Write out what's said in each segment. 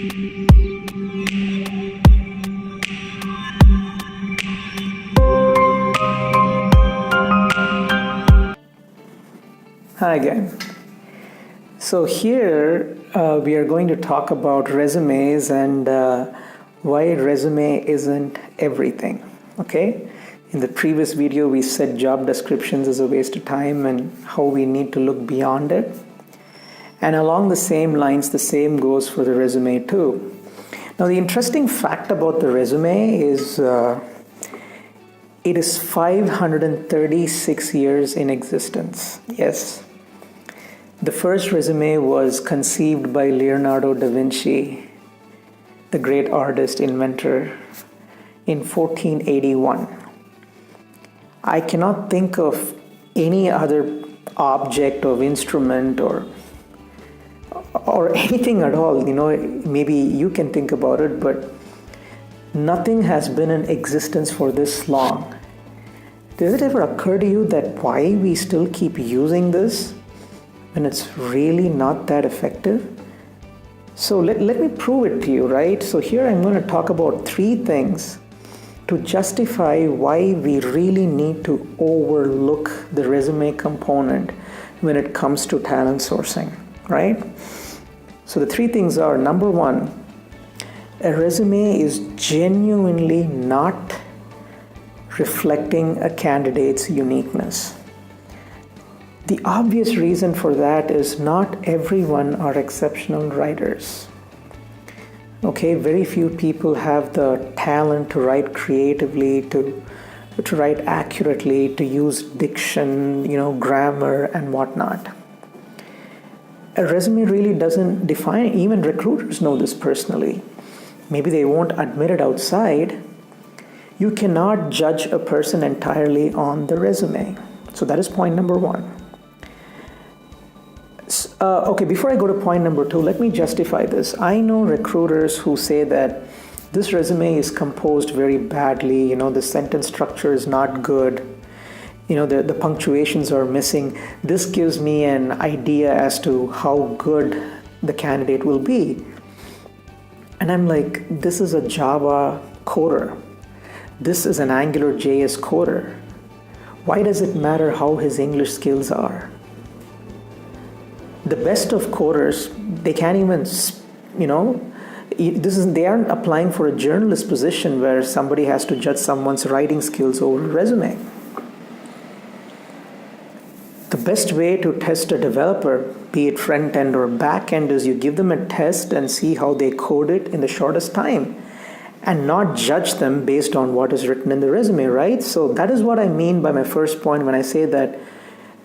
Hi again. So here we are going to talk about resumes and why resume isn't everything. Okay? In the previous video we said job descriptions is a waste of time and how we need to look beyond it. And along the same lines, the same goes for the resume too. Now the interesting fact about the resume is it is 536 years in existence. Yes. The first resume was conceived by Leonardo da Vinci, the great artist, inventor, in 1481. I cannot think of any other object or instrument or anything at all. Maybe you can think about it, but nothing has been in existence for this long. Does it ever occur to you that why we still keep using this when it's really not that effective? So let me prove it to you, right? So here I'm going to talk about 3 things to justify why we really need to overlook the resume component when it comes to talent sourcing, right? So the 3 things are, number 1, a resume is genuinely not reflecting a candidate's uniqueness. The obvious reason for that is not everyone are exceptional writers. Okay, very few people have the talent to write creatively, to write accurately, to use diction, grammar and whatnot. A resume really doesn't define, even recruiters know this personally. Maybe they won't admit it outside. You cannot judge a person entirely on the resume. So that is point number 1. Okay, before I go to point number 2, let me justify this. I know recruiters who say that this resume is composed very badly, the sentence structure is not good, the punctuations are missing. This gives me an idea as to how good the candidate will be. And I'm like, this is a Java coder. This is an Angular JS coder. Why does it matter how his English skills are? The best of coders, they can't even, they aren't applying for a journalist position where somebody has to judge someone's writing skills over a resume. The best way to test a developer, be it front end or back end, is you give them a test and see how they code it in the shortest time and not judge them based on what is written in the resume, right? So that is what I mean by my first point when I say that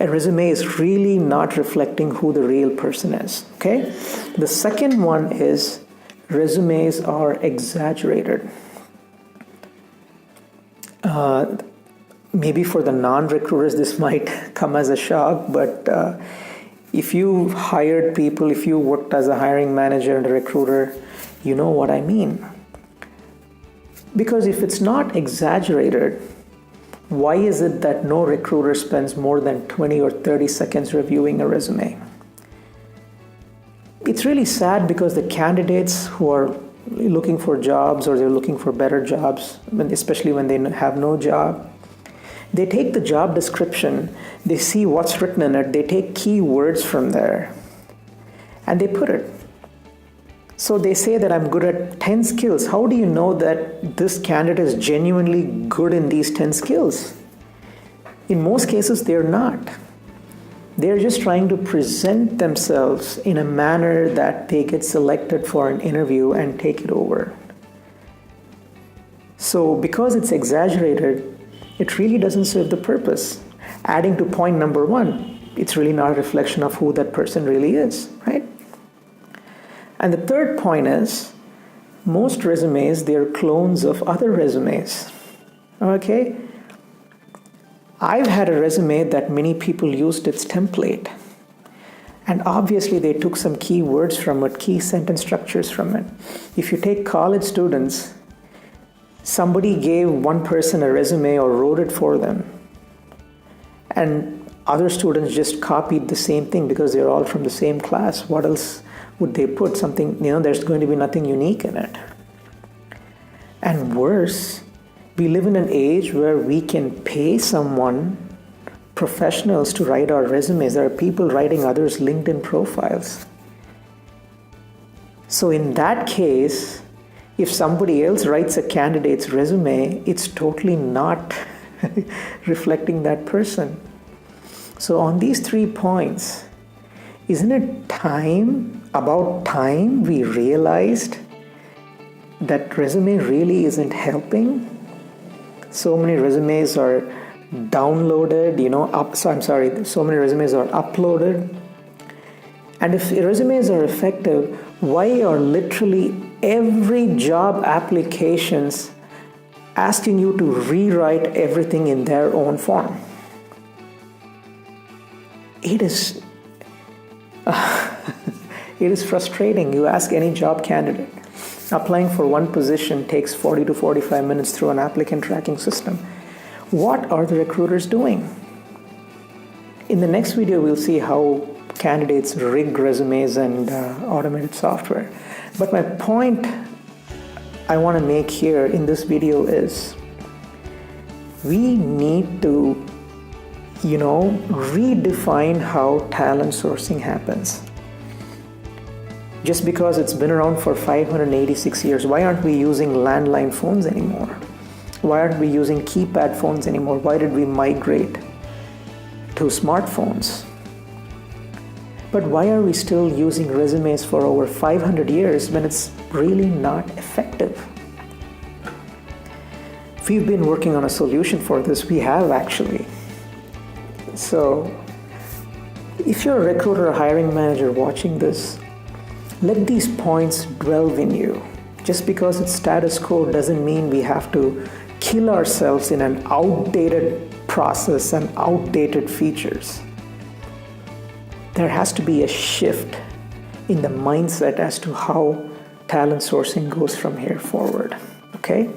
a resume is really not reflecting who the real person is, okay? The second one is resumes are exaggerated. Maybe for the non-recruiters this might come as a shock, but if you hired people, if you worked as a hiring manager and a recruiter, you know what I mean. Because if it's not exaggerated, why is it that no recruiter spends more than 20 or 30 seconds reviewing a resume? It's really sad because the candidates who are looking for jobs or they're looking for better jobs, especially when they have no job, they take the job description, they see what's written in it, they take keywords from there, and they put it. So they say that I'm good at 10 skills. How do you know that this candidate is genuinely good in these 10 skills? In most cases, they're not. They're just trying to present themselves in a manner that they get selected for an interview and take it over. So because it's exaggerated, it really doesn't serve the purpose. Adding to point number 1, it's really not a reflection of who that person really is, right? And the third point is, most resumes, they're clones of other resumes, okay? I've had a resume that many people used its template. And obviously they took some key words from it, key sentence structures from it. If you take college students, somebody gave one person a resume or wrote it for them. And other students just copied the same thing because they're all from the same class. What else would they put something, there's going to be nothing unique in it. And worse, we live in an age where we can pay someone, professionals, to write our resumes. There are people writing others' LinkedIn profiles. So in that case, if somebody else writes a candidate's resume, it's totally not reflecting that person. So on these 3 points, isn't it about time we realized that resume really isn't helping? So many resumes are downloaded, so many resumes are uploaded. And if resumes are effective, why are literally every job applications asking you to rewrite everything in their own form? It is frustrating. You ask any job candidate, applying for one position takes 40 to 45 minutes through an applicant tracking system. What are the recruiters doing? In the next video, we'll see how candidates rig resumes and automated software. But my point I want to make here in this video is we need to redefine how talent sourcing happens. Just because it's been around for 586 years, why aren't we using landline phones anymore? Why aren't we using keypad phones anymore? Why did we migrate to smartphones? But why are we still using resumes for over 500 years when it's really not effective? We've been working on a solution for this. We have actually. So if you're a recruiter or hiring manager watching this, let these points dwell in you. Just because it's status quo doesn't mean we have to kill ourselves in an outdated process and outdated features. There has to be a shift in the mindset as to how talent sourcing goes from here forward. Okay?